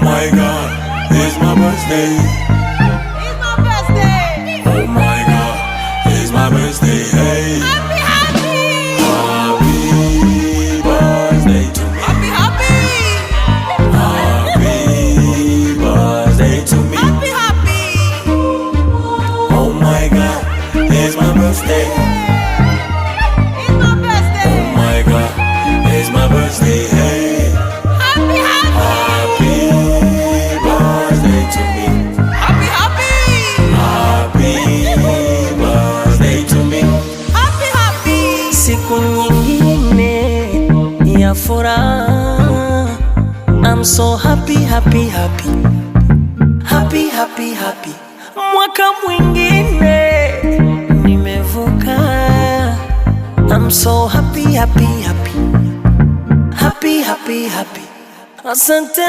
my God, it's my birthday. It's my birthday. Oh my God, it's my birthday. Hey, Happy, happy. happy birthday to me. Happy, happy. Happy birthday to me. Happy, happy. Oh my God, it's my birthday. It's my birthday. Oh my God, it's my birthday. Hey, Happy, happy. happy birthday to me. Happy, happy. Happy birthday to me. Happy, happy. Siku nyingine ya furaha. I'm so happy, happy, happy. Happy, happy, happy. Mwaka mwingine nimevuka. I'm so happy, happy, happy. Happy, happy, happy. Asante